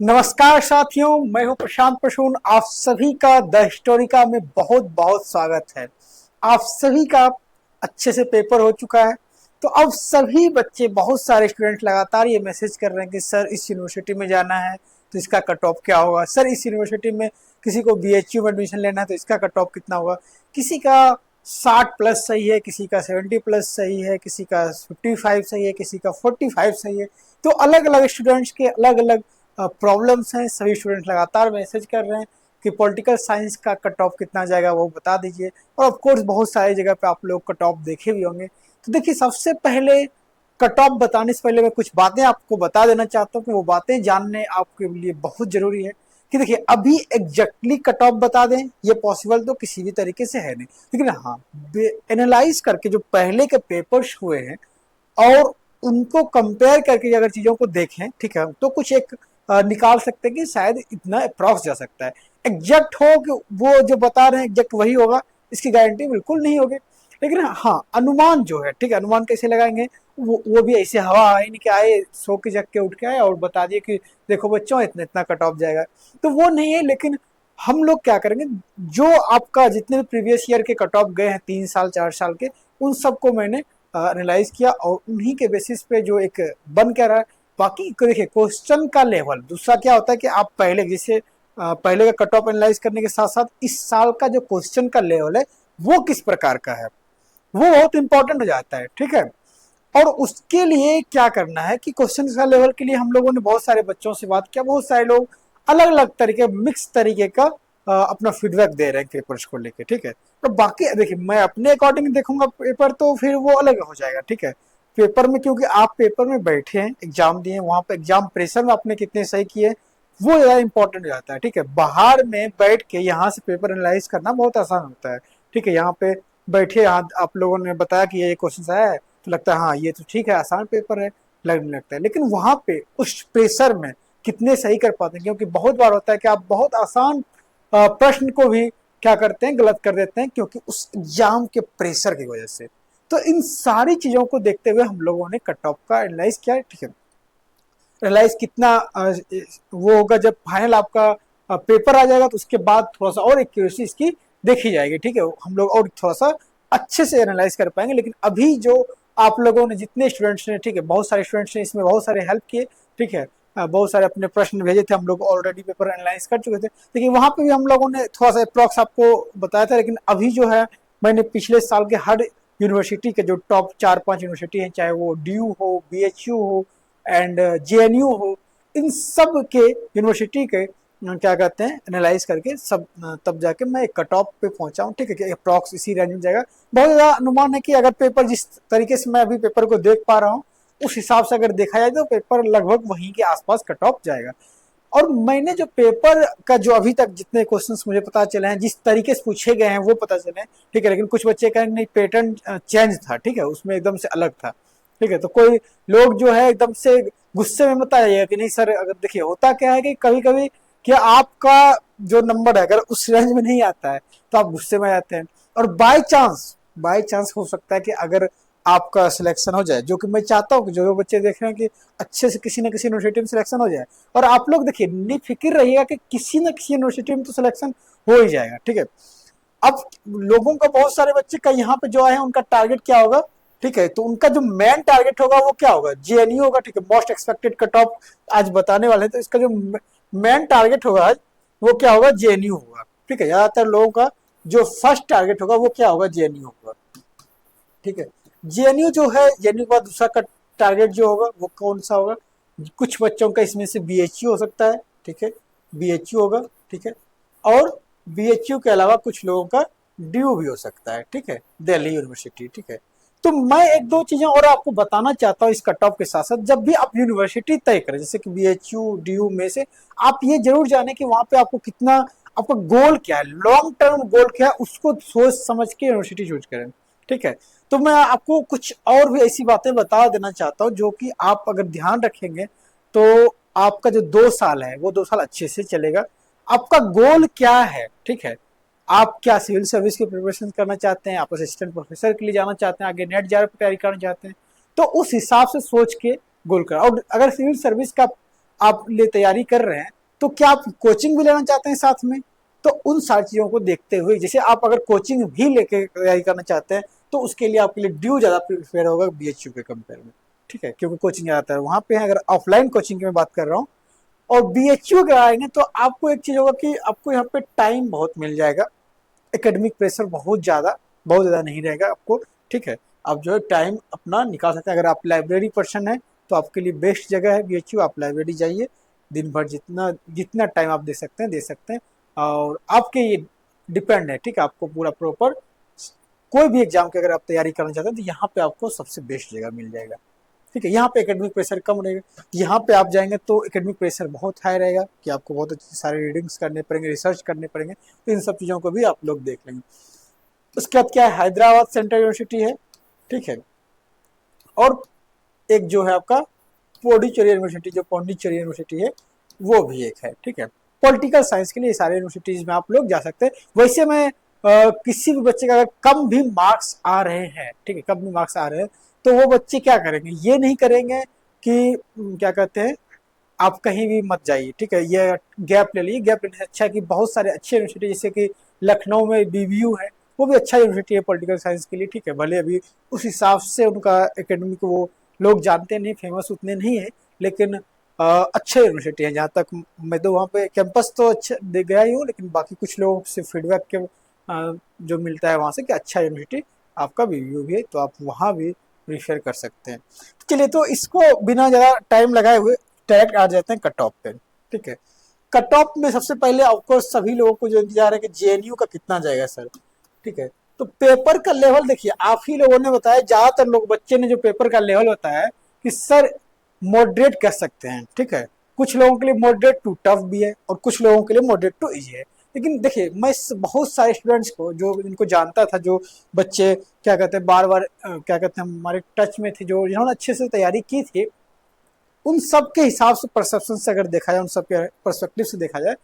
नमस्कार साथियों, मैं हूं प्रशांत प्रसून। आप सभी का द हिस्टोरिका में बहुत बहुत स्वागत है। आप सभी का अच्छे से पेपर हो चुका है, तो अब सभी बच्चे, बहुत सारे स्टूडेंट लगातार ये मैसेज कर रहे हैं कि सर इस यूनिवर्सिटी में जाना है तो इसका कट ऑफ क्या होगा। सर इस यूनिवर्सिटी में किसी को बीएचयू में एडमिशन लेना है तो इसका कट ऑफ कितना होगा। किसी का 60 प्लस सही है, किसी का 70 प्लस सही है, किसी का 55 सही है, किसी का 45 सही है। तो अलग अलग स्टूडेंट्स के अलग अलग प्रॉब्लम्स हैं। सभी स्टूडेंट लगातार मैसेज कर रहे हैं कि पॉलिटिकल साइंस का कट ऑफ कितना जाएगा वो बता दीजिए। और ऑफ कोर्स बहुत सारी जगह पे आप लोग कट ऑफ देखे भी होंगे। तो देखिए, सबसे पहले कट ऑफ बताने से पहले मैं कुछ बातें आपको बता देना चाहता हूँ कि वो बातें जानने आपके लिए बहुत जरूरी है। कि देखिए, अभी एग्जैक्टली कट ऑफ बता दें ये पॉसिबल तो किसी भी तरीके से है नहीं, लेकिन हाँ, एनालाइज करके जो पहले के पेपर्स हुए हैं और उनको कंपेयर करके अगर चीजों को देखें, ठीक है, तो कुछ एक निकाल सकते हैं कि शायद इतना अप्रॉक्स जा सकता है। एग्जैक्ट हो कि वो जो बता रहे हैं एग्जैक्ट वही होगा, इसकी गारंटी बिल्कुल नहीं होगी। लेकिन हाँ, अनुमान जो है, ठीक है, अनुमान कैसे लगाएंगे, वो भी ऐसे हवा आए नहीं कि आए सो के जग के उठ के आए और बता दिए कि देखो बच्चों इतना इतना कट ऑफ जाएगा, तो वो नहीं है। लेकिन हम लोग क्या करेंगे, जो आपका जितने भी प्रीवियस ईयर के कट ऑफ गए हैं 3 साल 4 साल के, उन सबको मैंने एनालाइज किया और उन्हीं के बेसिस पे जो एक बन क्या रहा है। बाकी देखिए, क्वेश्चन का लेवल दूसरा क्या होता है कि आप पहले जैसे पहले का कट ऑफ एनालाइज करने के साथ साथ इस साल का जो क्वेश्चन का लेवल है वो किस प्रकार का है, वो बहुत इंपॉर्टेंट हो जाता है, ठीक है। और उसके लिए क्या करना है कि क्वेश्चन का लेवल के लिए हम लोगों ने बहुत सारे बच्चों से बात किया। बहुत सारे लोग अलग अलग तरीके, मिक्स तरीके का अपना फीडबैक दे रहे हैं पेपर्स को लेके, ठीक है। तो बाकी देखिए, मैं अपने अकॉर्डिंग देखूंगा पेपर तो फिर वो अलग हो जाएगा, ठीक है। पेपर में क्योंकि आप पेपर में बैठे हैं, एग्जाम दिए, वहां पे एग्जाम प्रेशर में आपने कितने सही किए वो ज्यादा इंपॉर्टेंट हो जाता है, ठीक है। बाहर में बैठ के यहाँ से पेपर एनालाइज करना बहुत आसान होता है, ठीक है। यहाँ पे बैठे, यहाँ आप लोगों ने बताया कि ये क्वेश्चन आया है तो लगता है हाँ ये तो ठीक है, आसान पेपर है, लगने लगता है। लेकिन वहां पे उस प्रेशर में कितने सही कर पाते हैं, क्योंकि बहुत बार होता है कि आप बहुत आसान प्रश्न को भी क्या करते हैं, गलत कर देते हैं, क्योंकि उस एग्जाम के प्रेशर की वजह से। तो इन सारी चीजों को देखते हुए हम लोगों ने कट ऑफ का एनालाइज किया, ठीक है। एनालाइज कितना वो होगा जब फाइनल आपका पेपर आ जाएगा, तो उसके बाद थोड़ा सा और एक्यूरेसी इसकी देखी जाएगी, ठीक है। हम लोग और थोड़ा सा अच्छे से एनालाइज कर पाएंगे। लेकिन अभी जो आप लोगों ने, जितने स्टूडेंट्स ने, ठीक है, बहुत सारे स्टूडेंट्स ने इसमें बहुत सारे हेल्प किए, ठीक है। बहुत सारे अपने प्रश्न भेजे थे, हम लोग ऑलरेडी पेपर एनालाइज कर चुके थे, लेकिन वहां पे भी हम लोगों ने थोड़ा सा अप्रॉक्स आपको बताया था। लेकिन अभी जो है, मैंने पिछले साल के हर यूनिवर्सिटी के जो टॉप 4-5 यूनिवर्सिटी हैं, चाहे वो डी हो, बीएचयू हो एंड जेएनयू हो, इन सब के यूनिवर्सिटी के क्या कहते हैं एनालाइज करके सब तब जाके मैं एक कट ऑफ पे पहुंचा हूँ, ठीक है, कि अप्रॉक्स इसी रेंज में जाएगा। बहुत ज्यादा अनुमान है कि अगर पेपर जिस तरीके से मैं अभी पेपर को देख पा रहा हूँ उस हिसाब से अगर देखा जाए तो पेपर लगभग वहीं के आसपास कट ऑफ जाएगा। और मैंने जो पेपर का जो अभी तक जितने क्वेश्चंस मुझे पता चले हैं, जिस तरीके से पूछे गए हैं वो पता चले हैं, ठीक है। लेकिन कुछ बच्चे कहेंगे नहीं, पैटर्न चेंज था, ठीक है, उसमें एकदम से अलग था, ठीक है। तो कोई लोग जो है एकदम से गुस्से में मत आइएगा कि नहीं सर, अगर देखिए होता क्या है कि कभी कभी कि आपका जो नंबर है अगर उस रेंज में नहीं आता है तो आप गुस्से में आ जाते हैं। और बाय चांस हो सकता है कि अगर आपका सिलेक्शन हो जाए, जो कि मैं चाहता हूँ कि जो बच्चे देख रहे हैं कि अच्छे से किसी न किसी यूनिवर्सिटी में सिलेक्शन हो जाए। और आप लोग देखिए, निफिक्र रहिएगा कि किसी न किसी यूनिवर्सिटी में तो सिलेक्शन हो ही जाएगा, ठीक है। अब लोगों का, बहुत सारे बच्चे का यहाँ पे जो आए हैं उनका टारगेट क्या होगा, ठीक है। तो उनका जो मेन टारगेट होगा वो क्या होगा, जेएनयू होगा, ठीक है। मोस्ट एक्सपेक्टेड कट ऑफ आज बताने वाले हैं, तो इसका जो मेन टारगेट होगा आज वो क्या होगा, जेएनयू होगा, ठीक है। ज्यादातर लोगों का जो फर्स्ट टारगेट होगा वो क्या होगा, जेएनयू होगा, ठीक है। जेएनयू जो है, जेएनयू के बाद दूसरा का टारगेट जो होगा वो कौन सा होगा। कुछ बच्चों का इसमें से बीएचयू हो सकता है, ठीक है, बीएचयू होगा, ठीक है। और बीएचयू के अलावा कुछ लोगों का ड्यू भी हो सकता है, ठीक है, दिल्ली यूनिवर्सिटी, ठीक है। तो मैं एक दो चीजें और आपको बताना चाहता हूँ इस कट ऑफ के साथ साथ। जब भी आप यूनिवर्सिटी तय करें, जैसे कि बीएचयू ड्यू में से, आप ये जरूर जाने कि वहां पे आपको कितना, आपका गोल क्या है, लॉन्ग टर्म गोल क्या है, उसको सोच समझ के यूनिवर्सिटी चूज करें, ठीक है। तो मैं आपको कुछ और भी ऐसी बातें बता देना चाहता हूँ जो कि आप अगर ध्यान रखेंगे तो आपका जो 2 साल है वो 2 साल अच्छे से चलेगा। आपका गोल क्या है, ठीक है। आप क्या सिविल सर्विस की प्रिपरेशन करना चाहते हैं, आप असिस्टेंट प्रोफेसर के लिए जाना चाहते हैं, आगे नेट जेआरएफ की तैयारी करना चाहते हैं, तो उस हिसाब से सोच के गोल करा। और अगर सिविल सर्विस का आप लिए तैयारी कर रहे हैं, तो क्या आप कोचिंग भी लेना चाहते हैं साथ में? तो उन सारी चीजों को देखते हुए, जैसे आप अगर कोचिंग भी लेके तैयारी करना चाहते हैं, तो उसके लिए आपके लिए ड्यू ज्यादा प्रिफेयर होगा बीएचयू के कंपेयर में, ठीक है, क्योंकि कोचिंग ज्यादातर वहां पे है। अगर ऑफलाइन कोचिंग की मैं बात कर रहा हूँ और बीएचयू अगर आएंगे, तो आपको एक चीज होगा कि आपको यहाँ पे टाइम बहुत मिल जाएगा, एकेडमिक प्रेशर बहुत ज्यादा नहीं रहेगा आपको, ठीक है। आप जो है टाइम अपना निकाल सकते हैं। अगर आप लाइब्रेरी पर्सन है तो आपके लिए बेस्ट जगह है बीएचयू, आप लाइब्रेरी जाइए, दिन भर जितना जितना टाइम आप दे सकते हैं, और आपके ये डिपेंड है, ठीक है, आपको पूरा प्रॉपर कोई भी एग्जाम की अगर आप तैयारी करना चाहते हैं तो यहाँ पे आपको सबसे बेस्ट जगह मिल जाएगा, ठीक है। यहाँ पे एकेडमिक प्रेशर कम रहेगा, यहाँ पे आप जाएंगे तो एकेडमिक प्रेशर बहुत हाई रहेगा कि आपको बहुत अच्छे सारे रीडिंग्स करने पड़ेंगे, रिसर्च करने पड़ेंगे, तो इन सब चीज़ों को भी आप लोग देख लेंगे। उसके बाद क्या है, हैदराबाद सेंट्रल यूनिवर्सिटी है, ठीक है, और एक जो है आपका पौंडीचेरी यूनिवर्सिटी, जो पौंडीचेरी यूनिवर्सिटी है वो भी एक है, ठीक है। पॉलिटिकल साइंस के लिए सारे यूनिवर्सिटीज में आप लोग जा सकते हैं। वैसे में किसी भी बच्चे का अगर कम भी मार्क्स आ रहे हैं, ठीक है, कम भी मार्क्स आ रहे हैं, तो वो बच्चे क्या करेंगे, ये नहीं करेंगे कि क्या कहते हैं आप कहीं भी मत जाइए, ठीक है, ये गैप ले लीजिए। गैप लेने से अच्छा है कि बहुत सारे अच्छे यूनिवर्सिटी, जैसे कि लखनऊ में बीबीयू है, वो भी अच्छा यूनिवर्सिटी है पॉलिटिकल साइंस के लिए, ठीक है, भले अभी उस हिसाब से उनका एकेडमिक वो लोग जानते नहीं, फेमस उतने नहीं है, लेकिन अच्छे यूनिवर्सिटी है। जहाँ तक मैं तो वहाँ पे कैंपस तो अच्छा दे गया ही हूँ, लेकिन बाकी कुछ लोगों से फीडबैक के जो मिलता है वहाँ से कि अच्छा यूनिवर्सिटी आपका बीबीयू भी है, तो आप वहाँ भी प्रीफर कर सकते हैं। चलिए, तो इसको बिना ज़्यादा टाइम लगाए हुए डायरेक्ट आ जाते हैं कट ऑफ पे, ठीक है। कट ऑफ में सबसे पहले आपको सभी लोगों को जो इंतजार है कि जेएनयू का कितना जाएगा सर, ठीक है। तो पेपर का लेवल देखिए, आप ही लोगों ने बताया, ज्यादातर लोग बच्चे ने जो पेपर का लेवल बताया है कि सर मॉडरेट कह सकते हैं, ठीक है। कुछ लोगों के लिए मॉडरेट टू टफ भी है और कुछ लोगों के लिए मॉडरेट टू इजी है। लेकिन देखिए, मैं बहुत सारे स्टूडेंट्स को जो इनको जानता था, जो बच्चे क्या कहते हैं बार बार क्या कहते हैं हमारे टच में थे, जो जिन्होंने अच्छे से तैयारी की थी, उन सब के हिसाब से, परसेप्शन से अगर देखा जाए, उन सब के परस्पेक्टिव से देखा जाए,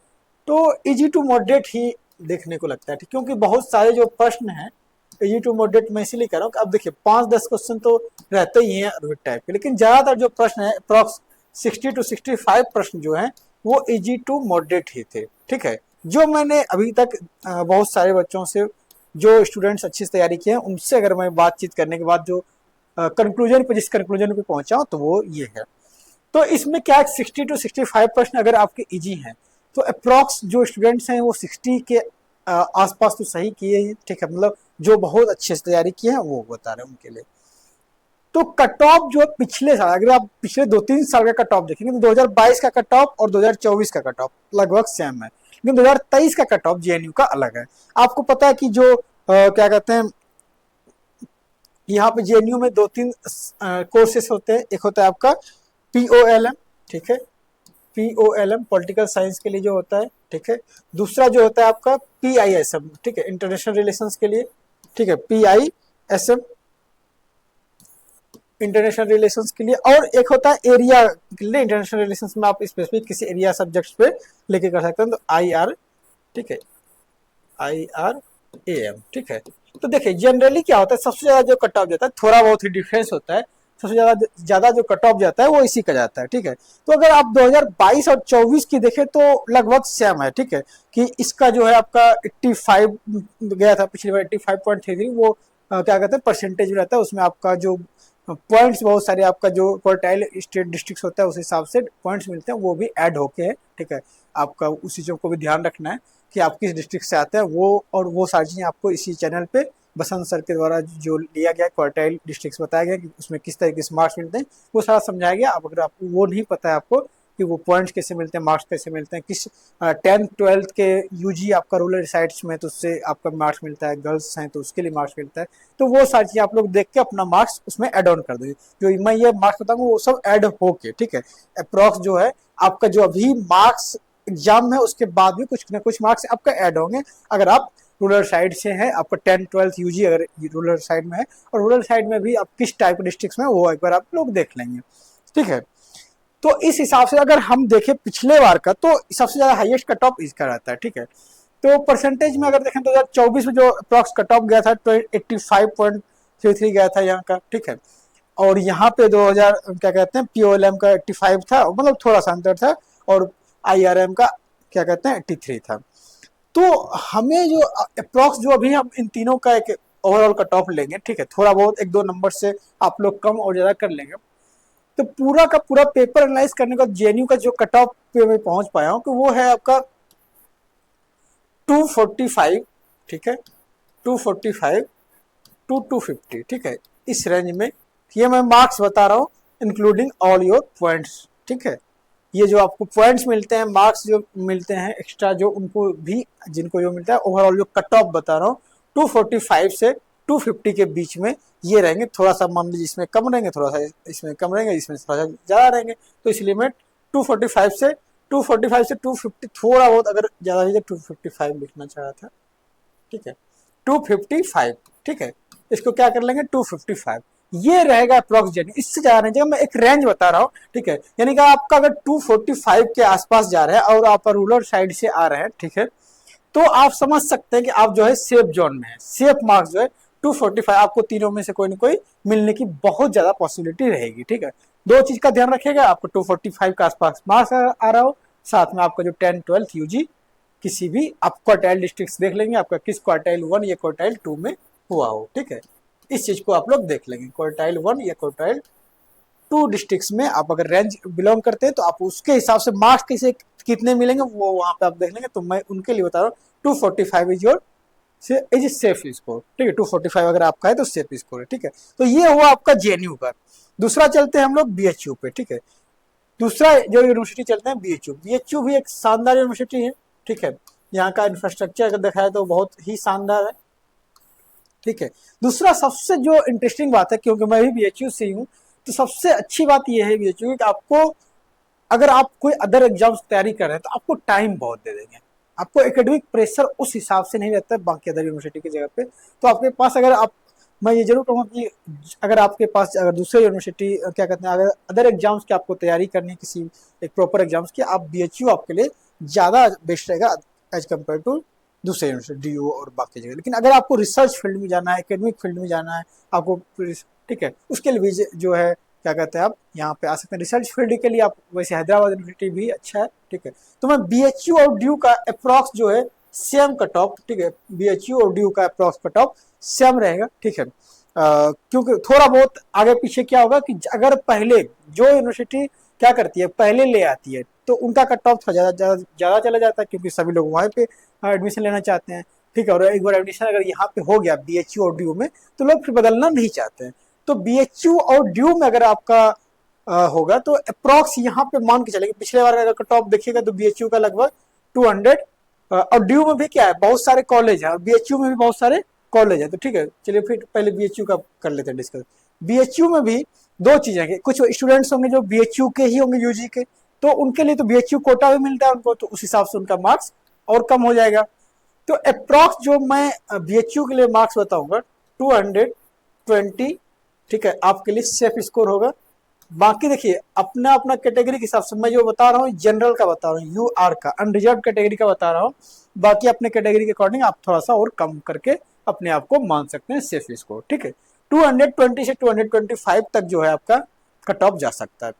तो इजी टू मॉडरेट ही देखने को लगता है, ठीक, क्योंकि बहुत सारे जो प्रश्न हैं इजी टू मॉडरेट मैं इसीलिए कह रहा हूँ कि अब देखिए 5-10 क्वेश्चन तो रहते ही हैं रोहित टाइप के, लेकिन ज्यादातर जो प्रश्न है अप्रॉक्स 60 to 65 प्रश्न जो हैं वो इजी टू मॉडरेट ही थे, ठीक है। जो मैंने अभी तक बहुत सारे बच्चों से, जो स्टूडेंट्स अच्छी से तैयारी किए हैं, उनसे अगर मैं बातचीत करने के बाद जो कंक्लूजन पे, जिस कंक्लूजन पे पहुंचा हूं, तो वो ये है। तो इसमें क्या 60 to 65 प्रश्न अगर आपके इजी हैं, तो अप्रॉक्स जो स्टूडेंट्स हैं वो 60 के आसपास तो सही किए हैं, ठीक है, मतलब जो बहुत अच्छे से तैयारी किए हैं वो बता रहे हैं उनके लिए। तो कट ऑफ जो पिछले साल, अगर आप पिछले 2-3 साल का कट ऑफ देखेंगे तो 2022 का कट ऑफ और 2024 का कट ऑफ लगभग सेम है, लेकिन 2023 का कट ऑफ जेएनयू का अलग है। आपको पता है कि जो क्या कहते हैं, यहाँ पे जेएनयू में 2-3 कोर्सेस होते हैं। एक होता है आपका POLM, ठीक है, POLM पॉलिटिकल साइंस के लिए जो होता है, ठीक है। दूसरा जो होता है आपका PISM, ठीक है, इंटरनेशनल रिलेशंस के लिए, ठीक है, PISM इंटरनेशनल रिलेशंस के लिए, और एक होता है एरिया के लिए। इंटरनेशनल रिलेशंस में आप स्पेसिफिक किसी एरिया सब्जेक्ट्स पे लेके कर सकते हैं, तो IR, ठीक है, IRAM, ठीक है। तो देखिए जनरली क्या होता है, सबसे ज्यादा जो कट ऑफ जाता है, थोड़ा बहुत ही डिफरेंस होता है, सबसे ज्यादा जो कट ऑफ जाता है वो इसी का जाता है, ठीक है। तो अगर आप 2022 और 24 की देखें तो लगभग सेम है, ठीक है, कि इसका जो है आपका 85 गया था पिछली बार, 85.33, वो क्या कहते हैं परसेंटेज में रहता है, उसमें आपका जो पॉइंट्स बहुत सारे, आपका जो क्वार्टाइल स्टेट डिस्ट्रिक्ट होता है उस हिसाब से पॉइंट्स मिलते हैं, वो भी ऐड होके है, ठीक है। आपका उस चीज़ों को भी ध्यान रखना है कि आप किस डिस्ट्रिक्ट से आते हैं, वो और वो सारी चीज़ें आपको इसी चैनल पे बसंत सर के द्वारा जो लिया गया क्वार्टाइल डिस्ट्रिक्ट बताया गया कि उसमें किस तरीके से मार्क्स मिलते हैं, वो सारा समझाया गया। अब अगर आपको वो नहीं पता है आपको कि वो पॉइंट्स कैसे मिलते हैं, मार्क्स कैसे मिलते हैं, किस 10th-12th के यूजी आपका रूरल साइड्स में तो उससे आपका मार्क्स मिलता है, गर्ल्स हैं तो उसके लिए मार्क्स मिलता है, तो वो सारी चीज़ आप लोग देख के अपना मार्क्स उसमें ऐड ऑन कर दीजिए। जो मैं ये मार्क्स बताऊंगा वो सब ऐड होके, ठीक है, अप्रॉक्स जो है आपका जो अभी मार्क्स एग्जाम में उसके बाद भी कुछ ना कुछ मार्क्स आपका ऐड होंगे। अगर आप रूरल साइड से हैं, आपका 10th-12th यूजी अगर रूरल साइड में है, और रूरल साइड में भी आप किस टाइप के डिस्ट्रिक्ट में, वो एक बार आप लोग देख लेंगे, ठीक है। तो इस हिसाब से अगर हम देखें पिछले बार का, तो सबसे ज्यादा हाईएस्ट कट ऑफ इसका रहता है, ठीक है। तो परसेंटेज में अगर देखें तो 2024 में जो अप्रॉक्स कट ऑफ गया था तो 85.33 गया था यहाँ का, ठीक है। और यहाँ पे 2000 क्या कहते हैं POLM का 85 था, मतलब थोड़ा सा अंतर था, और IRM का क्या कहते हैं 83 था। तो हमें जो अप्रोक्स जो अभी हम इन तीनों का एक ओवरऑल कट ऑफ लेंगे, ठीक है, थोड़ा बहुत एक दो नंबर से आप लोग कम और ज्यादा कर लेंगे। तो पूरा का पूरा पेपर एनालाइज करने का JNU का जो कट ऑफ पे मैं पहुंच पाया हूँ कि वो है आपका 245, ठीक है, 245 टू 250, ठीक है, इस रेंज में। ये मैं मार्क्स बता रहा हूँ इंक्लूडिंग ऑल योर पॉइंट्स, ठीक है। ये जो आपको पॉइंट्स मिलते हैं, मार्क्स जो मिलते हैं एक्स्ट्रा, जो उनको भी जिनको जो मिलता है, ओवरऑल जो कट ऑफ बता रहा हूँ 245 से 250 के बीच में ये रहेंगे। थोड़ा सा मान लीजिए इसमें कम रहेंगे, थोड़ा सा इसमें कम रहेंगे, इसमें थोड़ा सा ज़्यादा रहेंगे। तो इसलिए मैं 245 से 250 थोड़ा बहुत अगर ज़्यादा है 255 लिखना चाह रहा था, ठीक है, 255, ठीक है। इसको क्या कर लेंगे 255, ये रहेगा अप्रोक्स JNU, इससे ज्यादा नहीं जाएगा। मैं एक रेंज बता रहा हूँ, ठीक है, यानी कि आपका अगर 245 के आसपास जा रहे हैं और आप रूरल साइड से आ रहे हैं, ठीक है, तो आप समझ सकते हैं कि आप जो है सेफ जोन में है। सेफ मार्क्स जो है 245 आपको तीनों में से कोई ना कोई मिलने की बहुत ज्यादा पॉसिबिलिटी रहेगी, ठीक है। दो चीज का ध्यान रखिएगा, आपको 245 के आसपास मार्क्स आ रहा हो, साथ में आपका जो 10-12 UG किसी भी आप क्वार्टाइल डिस्ट्रिक्ट देख लेंगे, आपका किस क्वार्टाइल 1 या क्वार्टाइल 2 में हुआ हो, ठीक है। इस चीज को आप लोग देख लेंगे, क्वार्टाइल 1 या क्वार्टाइल 2 डिस्ट्रिक्ट्स में आप अगर रेंज बिलोंग करते हैं तो आप उसके हिसाब से मार्क्स कैसे कितने मिलेंगे वो वहां पे आप देख लेंगे। तो मैं उनके लिए बता रहा हूँ 245 is your is safe score, ठीक है। 245 अगर आपका है तो सेफ स्कोर है, ठीक है। तो ये हुआ आपका JNU का। दूसरा चलते हैं हम लोग BHU पे, ठीक है। दूसरा जो यूनिवर्सिटी चलते हैं BHU भी एक शानदार यूनिवर्सिटी है, ठीक है। यहाँ का इंफ्रास्ट्रक्चर अगर देखा है तो बहुत ही शानदार है, ठीक है। दूसरा सबसे जो इंटरेस्टिंग बात है, क्योंकि मैं भी BHU से हूँ, तो सबसे अच्छी बात यह है BHU की कि आपको अगर आप कोई अदर एग्जाम्स तैयारी कर रहे हैं तो आपको टाइम बहुत दे देंगे। आपको एकेडमिक प्रेशर उस हिसाब से नहीं रहता है बाकी अदर यूनिवर्सिटी की जगह पे। तो आपके पास अगर आप, मैं ये जरूर कहूँगा कि अगर आपके पास अगर दूसरे यूनिवर्सिटी क्या कहते हैं, अगर अदर एग्जाम्स की आपको तैयारी करनी है किसी एक प्रॉपर एग्जाम्स की, आप BHU आपके लिए ज़्यादा बेस्ट रहेगा एज कम्पेयर टू दूसरे यूनिवर्सिटी DU और बाकी जगह। लेकिन अगर आपको रिसर्च फील्ड में जाना है, एकेडमिक फील्ड में जाना है आपको, ठीक है, उसके लिए भी जो है क्या कहते हैं आप यहाँ पे आ सकते हैं। रिसर्च फील्ड के लिए आप वैसे हैदराबाद यूनिवर्सिटी भी अच्छा है, ठीक है। तो मैं BHU और DU का अप्रॉक्स जो है सेम कट ऑफ, ठीक है, BHU और DU का अप्रॉक्स कट ऑफ सेम रहेगा, ठीक है। क्योंकि थोड़ा बहुत आगे पीछे क्या होगा कि अगर पहले जो यूनिवर्सिटी क्या करती है पहले ले आती है तो उनका कट ऑफ थोड़ा ज्यादा चला जाता है, क्योंकि सभी लोग वहाँ पे एडमिशन लेना चाहते हैं, ठीक है। और एक बार एडमिशन अगर यहाँ पे हो गया BHU और DU में तो लोग फिर बदलना नहीं चाहते हैं। तो BHU और DU में अगर आपका होगा तो अप्रॉक्स यहाँ पे मान के चलेंगे, पिछले बार अगर कट ऑफ देखिएगा तो BHU का लगभग 200, और DU में भी क्या है बहुत सारे कॉलेज है और BHU में भी बहुत सारे कॉलेज है। तो ठीक है, चलिए फिर पहले BHU का कर लेते हैं डिस्कस। BHU में भी दो चीजें हैं, कुछ स्टूडेंट्स होंगे जो BHU के ही होंगे UG के, तो उनके लिए तो BHU कोटा भी मिलता है उनको, तो उस हिसाब से उनका मार्क्स और कम हो जाएगा। तो अप्रॉक्स जो मैं BHU के लिए मार्क्स बताऊंगा 220, ठीक है, आपके लिए सेफ स्कोर होगा। बाकी देखिए अपना अपना कैटेगरी के हिसाब से मैं जो बता रहा हूँ जनरल का बता रहा हूँ, UR का अनरिजर्व कैटेगरी का बता रहा हूँ। बाकी अपने कैटेगरी के अकॉर्डिंग आप थोड़ा सा और कम करके अपने आप को मान सकते हैं सेफ स्कोर, ठीक है। 220 से 225 तक जो है आपका कट ऑफ जा सकता है।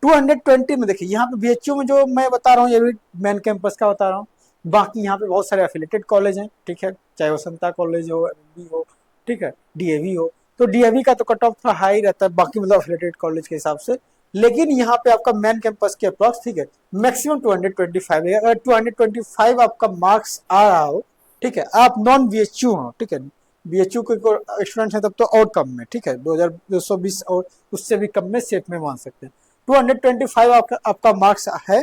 220 में देखिए यहाँ पे BHU में जो मैं बता रहा हूँ ये भी मेन कैंपस का बता रहा हूँ। बाकी यहाँ पे बहुत सारे एफिलेटेड कॉलेज हैं, ठीक है, चाहे वो संता कॉलेज हो, MB हो, ठीक है, DAV हो। तो DAV का तो कट ऑफ थोड़ा हाई रहता है बाकी मतलब एफिलेटेड कॉलेज के हिसाब से, लेकिन यहाँ पे आपका मेन कैंपस के अप्रॉक्स, ठीक है, मैक्सिमम 225 है। अगर 225 आपका मार्क्स आ रहा हो, ठीक है, आप नॉन BHU हो, ठीक है, BHU के स्टूडेंट्स हैं तब तो और कम में, ठीक है, 2220 और उससे भी कम में सेफ में मान सकते हैं। 225 आपका मार्क्स है,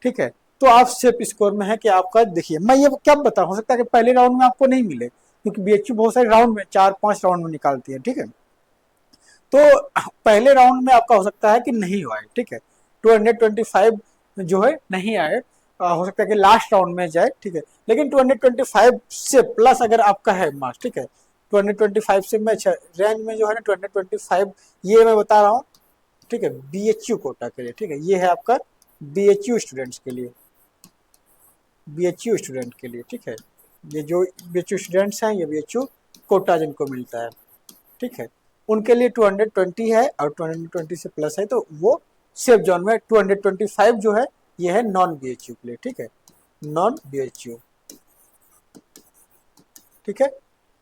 ठीक है, तो आप सेफ स्कोर में है कि आपका, देखिए मैं ये क्या बताऊं, हो सकता है कि पहले राउंड में आपको नहीं मिले, क्योंकि BHU बहुत सारे राउंड में 4-5 राउंड में निकालती है, ठीक है। तो पहले राउंड में आपका हो सकता है कि नहीं आए, ठीक है, 225 जो है नहीं आए, हो सकता है कि लास्ट राउंड में जाए, ठीक है। लेकिन 225 से प्लस अगर आपका है मार्क्स, ठीक है, 225 से मैं रेंज में जो है ना 225 ये मैं बता रहा हूँ, ठीक है, BHU कोटा के लिए, ठीक है, ये है आपका BHU स्टूडेंट्स के लिए, BHU स्टूडेंट के लिए, ठीक है, ये जो BHU स्टूडेंट्स हैं ये BHU कोटा जिनको मिलता है, ठीक है, उनके लिए 220 है और 220 से प्लस है तो वो सेफ जोन में। 225 जो है ये है नॉन बीएचयू के लिए, ठीक है, नॉन बीएचयू, ठीक है।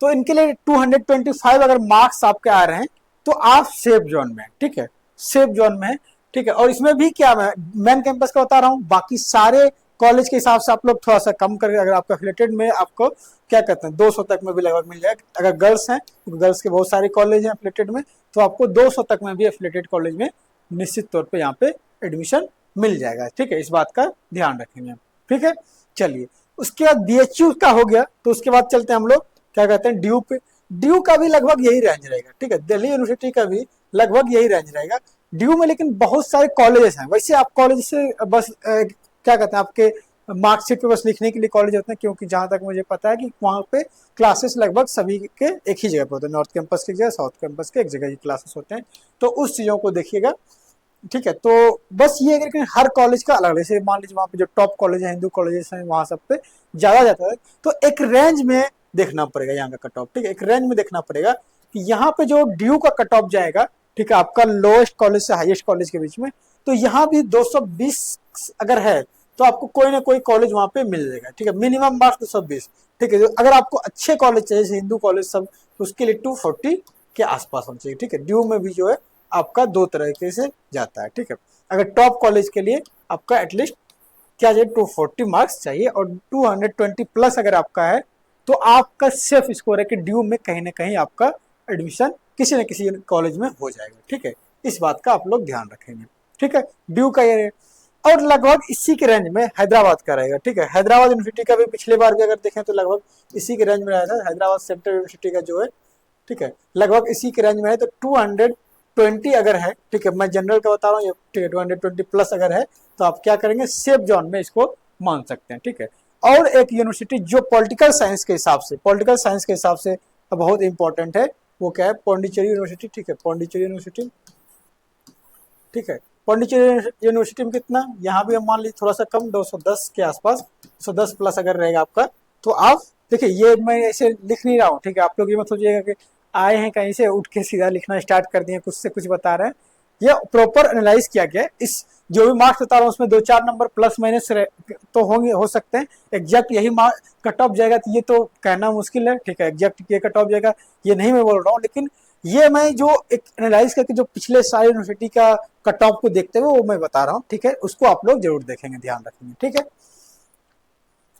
तो इनके लिए 225 अगर मार्क्स आपके आ रहे हैं तो आप सेफ जोन में, ठीक है, सेफ जोन में, ठीक है। और इसमें भी क्या मैं मेन कैंपस का बता रहा हूँ, बाकी सारे कॉलेज के हिसाब से आप लोग थोड़ा सा कम करके, अगर आपका एफिलेटेड में आपको क्या कहते हैं 200 तक में भी लगभग मिल जाएगा। अगर गर्ल्स हैं तो गर्ल्स के बहुत सारे कॉलेज हैं एफिलेटेड में, तो आपको 200 तक में भी एफिलेटेड कॉलेज में निश्चित तौर पे यहाँ पे एडमिशन मिल जाएगा, ठीक है। इस बात का ध्यान रखेंगे, ठीक है। चलिए, उसके बाद बीएचयू का हो गया, तो उसके बाद चलते हैं हम लोग क्या कहते हैं ड्यू पे। ड्यू का भी लगभग यही रेंज रहेगा, ठीक है, दिल्ली यूनिवर्सिटी का भी लगभग यही रेंज रहेगा ड्यू में। लेकिन बहुत सारे कॉलेजेस हैं, वैसे आप कॉलेज से बस क्या कहते हैं आपके मार्कशीट पे बस लिखने के लिए कॉलेज होते हैं, क्योंकि जहां तक मुझे पता है कि वहां पे क्लासेस लगभग सभी के एक ही जगह पे होते हैं, नॉर्थ कैंपस की जगह, साउथ कैंपस के एक जगह ही क्लासेस होते हैं। तो उस चीजों को देखिएगा, ठीक है। तो बस ये है कि हर कॉलेज का अलग, जैसे मान लीजिए वहाँ पे जो टॉप कॉलेज है, हिंदू कॉलेजेस हैं, वहाँ सब पे ज्यादा जाता है, तो एक रेंज में देखना पड़ेगा यहाँ का कट ऑफ, ठीक है, एक रेंज में देखना पड़ेगा कि यहाँ पे जो ड्यू का कट ऑफ जाएगा, ठीक है, आपका लोएस्ट कॉलेज से हाईएस्ट कॉलेज के बीच में, तो यहाँ भी 220 अगर है तो आपको कोई ना कोई कॉलेज वहाँ पे मिल जाएगा, ठीक है, मिनिमम मार्क्स 220, ठीक है। अगर आपको अच्छे कॉलेज चाहिए जैसे हिंदू कॉलेज सब, तो उसके लिए 240 के आसपास होना चाहिए, ठीक है। ड्यू में भी जो है आपका दो तरीके से जाता है, ठीक है। अगर टॉप कॉलेज के लिए आपका एटलीस्ट क्या चाहिए 240 मार्क्स चाहिए, और 220 प्लस अगर आपका है तो आपका सेफ स्कोर है कि ड्यू में कहीं ना कहीं आपका एडमिशन किसी न किसी कॉलेज में हो जाएगा, ठीक है। इस बात का आप लोग ध्यान रखेंगे, ठीक है, ड्यू का ये। और लगभग इसी के रेंज में हैदराबाद का रहेगा, ठीक है। हैदराबाद यूनिवर्सिटी का भी पिछले बार भी अगर देखें तो लगभग इसी के रेंज में रहा था, हैदराबाद सेंट्रल यूनिवर्सिटी का जो है, ठीक है, लगभग इसी के रेंज में है। तो 220 अगर है, ठीक है, मैं जनरल का बता रहा हूँ, ठीक है, 220 प्लस अगर है तो आप क्या करेंगे, सेफ जोन में इसको मान सकते हैं, ठीक है। और एक यूनिवर्सिटी जो पॉलिटिकल साइंस के हिसाब से, पॉलिटिकल साइंस के हिसाब से बहुत इंपॉर्टेंट है, वो क्या है, पौंडीचेरी यूनिवर्सिटी, ठीक है, पौंडीचेरी यूनिवर्सिटी, ठीक है। पौंडीचेरी यूनिवर्सिटी में कितना, यहाँ भी हम मान लीजिए थोड़ा सा कम, 210 के आसपास, 210 प्लस अगर रहेगा आपका, तो आप देखिए, ये मैं ऐसे लिख नहीं रहा हूँ, ठीक है, आप लोग ये मत सोचिएगा कि आए हैं कहीं से उठ के सीधा लिखना स्टार्ट कर दिए, कुछ से कुछ बता रहे हैं। ये प्रॉपर एनालाइज किया गया है। इस जो भी मार्क्स बता रहा हूँ उसमें 2-4 नंबर प्लस माइनस तो होंगे, हो सकते हैं। एग्जैक्ट यही कट ऑफ जाएगा तो ये तो कहना मुश्किल है, ठीक है, एग्जैक्ट ये कट ऑफ जाएगा ये नहीं मैं बोल रहा हूँ, लेकिन ये मैं जो एक एनालाइज करके जो पिछले सारे यूनिवर्सिटी का कट ऑफ को देखते हुए वो मैं बता रहा हूँ, ठीक है, उसको आप लोग जरूर देखेंगे, ध्यान रखेंगे, ठीक है।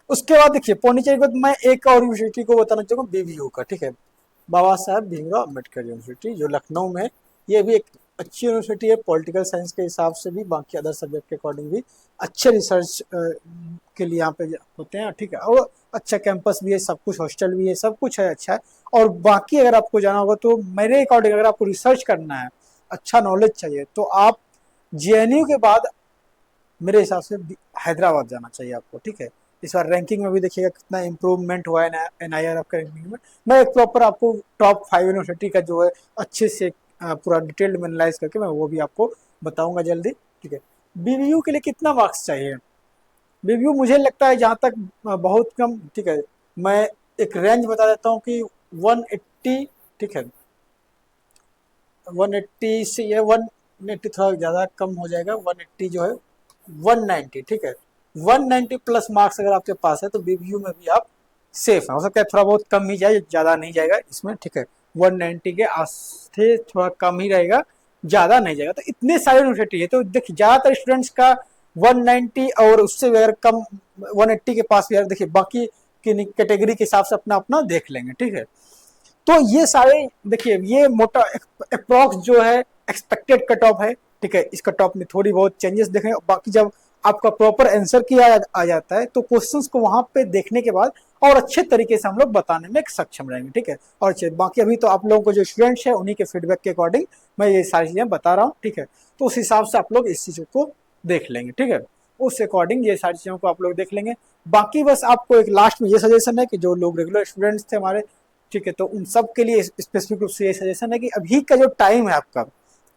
उसके बाद देखिए पौंडीचेरी के बाद मैं एक और यूनिवर्सिटी को बताना चाहूँगा, बीबीयू का, ठीक है, बाबा साहब भीमराव अम्बेडकर यूनिवर्सिटी जो लखनऊ में, ये भी एक अच्छी यूनिवर्सिटी है पॉलिटिकल साइंस के हिसाब से भी, बाकी अदर सब्जेक्ट के अकॉर्डिंग भी अच्छे रिसर्च के लिए यहाँ पे होते हैं, ठीक है। और अच्छा कैंपस भी है, सब कुछ, हॉस्टल भी है, सब कुछ है, अच्छा है। और बाकी अगर आपको जाना होगा तो मेरे अकॉर्डिंग अगर आपको रिसर्च करना है, अच्छा नॉलेज चाहिए, तो आप जेएनयू के बाद मेरे हिसाब से हैदराबाद जाना चाहिए आपको, ठीक है। इस बार रैंकिंग में भी देखिएगा कितना इंप्रूवमेंट हुआ है एनआईआर का रैंकिंग में। मैं एक प्रॉपर आपको टॉप 5 यूनिवर्सिटी का जो है अच्छे से पूरा डिटेल्ड में एनालाइज करके मैं वो भी आपको बताऊंगा जल्दी, ठीक है। बीबीयू के लिए कितना मार्क्स चाहिए, बीबीयू मुझे लगता है जहाँ तक बहुत कम, ठीक है, मैं एक रेंज बता देता हूँ कि 180, ठीक है, 180 से ये 180 थोड़ा ज़्यादा कम हो जाएगा, 180 जो है 190, ठीक है, 190 प्लस मार्क्स अगर आपके पास है तो बीबीयू में भी आप सेफ है। हो सकता है थोड़ा बहुत कम ही जाए, ज़्यादा नहीं जाएगा इसमें, ठीक है, 190 के आस से थोड़ा कम ही रहेगा, ज़्यादा नहीं जाएगा। तो इतने सारे यूनिवर्सिटी है, तो देखिए ज़्यादातर स्टूडेंट्स का 190 और उससे अगर कम 180 के पास भी यार, देखिए बाकी की कैटेगरी के हिसाब से अपना अपना देख लेंगे, ठीक है। तो ये सारे देखिए, ये मोटा अप्रॉक्स जो है एक्सपेक्टेड कट ऑफ है, ठीक है। इस कट ऑफ में थोड़ी बहुत चेंजेस देखें, बाकी जब आपका प्रॉपर आंसर किया आ जाता है तो क्वेश्चंस को वहां पे देखने के बाद और अच्छे तरीके से हम लोग बताने में सक्षम रहेंगे, ठीक है। और बाकी अभी तो आप लोगों को जो स्टूडेंट्स है उन्हीं के फीडबैक के अकॉर्डिंग मैं ये सारी चीजें बता रहा हूँ, ठीक है। तो उस हिसाब से आप लोग इस चीजों को देख लेंगे, ठीक है, उस अकॉर्डिंग ये सारी चीजों को आप लोग देख लेंगे। बाकी बस आपको एक लास्ट में ये सजेशन है कि जो लोग रेगुलर स्टूडेंट्स थे हमारे, ठीक है, तो उन सब के लिए स्पेसिफिक रूप से ये सजेशन है कि अभी का जो टाइम है आपका,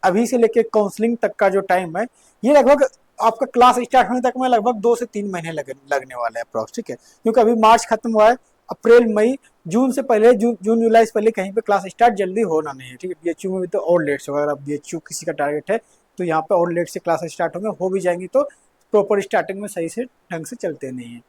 अभी से लेके काउंसलिंग तक का जो टाइम है, ये लगभग आपका क्लास स्टार्ट होने तक में लगभग 2 से 3 महीने लगने वाले हैं अप्रॉक्स, ठीक है, क्योंकि अभी मार्च खत्म हुआ है, अप्रैल मई जून से पहले, जून जुलाई से पहले कहीं पे क्लास स्टार्ट जल्दी होना नहीं है, ठीक है। बीएचयू में भी तो और लेट से होगा, अगर बीएचयू किसी का टारगेट है तो यहाँ पे और लेट से क्लास स्टार्ट होंगे, हो भी जाएंगी तो प्रॉपर स्टार्टिंग में सही से ढंग से चलते नहीं है।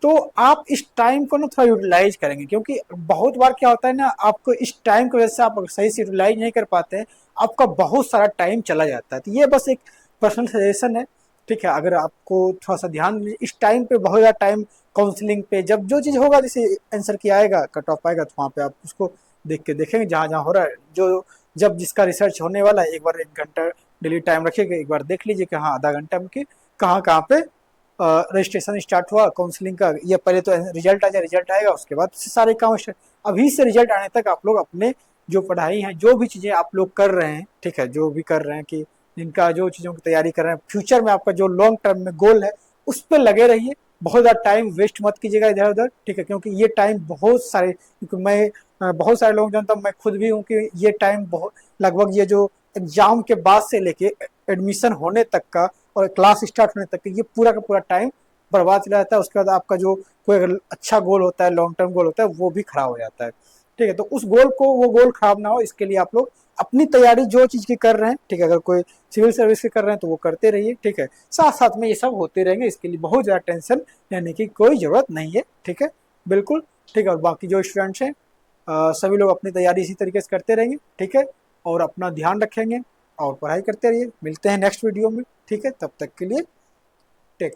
तो आप इस टाइम को ना थोड़ा यूटिलाइज करेंगे, क्योंकि बहुत बार क्या होता है ना, आपको इस टाइम की वजह से आप सही से यूटिलाइज नहीं कर पाते हैं, आपका बहुत सारा टाइम चला जाता है। तो ये बस एक पर्सनल सजेशन है, ठीक है। अगर आपको थोड़ा सा ध्यान इस टाइम पे, बहुत ज़्यादा टाइम काउंसलिंग पे, जब जो चीज़ होगा, जैसे आंसर की आएगा, कट ऑफ आएगा, तो वहाँ पे आप उसको देख के देखेंगे जहाँ जहाँ हो रहा है, जो जब जिसका रिसर्च होने वाला है, एक बार 1 घंटा डेली टाइम रखिएगा, एक बार देख लीजिए कि हाँ आधा घंटा में कि कहाँ कहाँ पे रजिस्ट्रेशन स्टार्ट हुआ काउंसलिंग का। ये पहले तो रिजल्ट आ जाए, रिजल्ट आएगा उसके बाद से सारे काम अभी से रिजल्ट आने तक आप लोग अपने जो पढ़ाई है, जो भी चीज़ें आप लोग कर रहे हैं, ठीक है, जो भी कर रहे हैं कि जिनका जो चीज़ों की तैयारी कर रहे हैं, फ्यूचर में आपका जो लॉन्ग टर्म में गोल है उस पर लगे रहिए। बहुत ज़्यादा टाइम वेस्ट मत कीजिएगा इधर उधर, ठीक है, क्योंकि ये टाइम बहुत सारे, क्योंकि मैं बहुत सारे लोग जानता हूँ, मैं खुद भी हूँ, कि ये टाइम बहुत, लगभग ये जो एग्जाम के बाद से लेके एडमिशन होने तक का और क्लास स्टार्ट होने तक का, ये पूरा का पूरा टाइम बर्बाद चला जाता है। उसके बाद आपका जो कोई अगर अच्छा गोल होता है, लॉन्ग टर्म गोल होता है, वो भी खराब हो जाता है, ठीक है। तो उस गोल को, वो गोल खराब ना हो, इसके लिए आप लोग अपनी तैयारी जो चीज़ की कर रहे हैं, ठीक है, अगर कोई सिविल सर्विस की कर रहे हैं तो वो करते रहिए, ठीक है। साथ साथ में ये सब होते रहेंगे, इसके लिए बहुत ज़्यादा टेंशन लेने की कोई ज़रूरत नहीं है, ठीक है, बिल्कुल, ठीक है। और बाकी जो स्टूडेंट्स हैं, सभी लोग अपनी तैयारी इसी तरीके से करते रहेंगे, ठीक है, और अपना ध्यान रखेंगे और पढ़ाई करते रहिए। मिलते हैं नेक्स्ट वीडियो में, ठीक है, तब तक के लिए टेक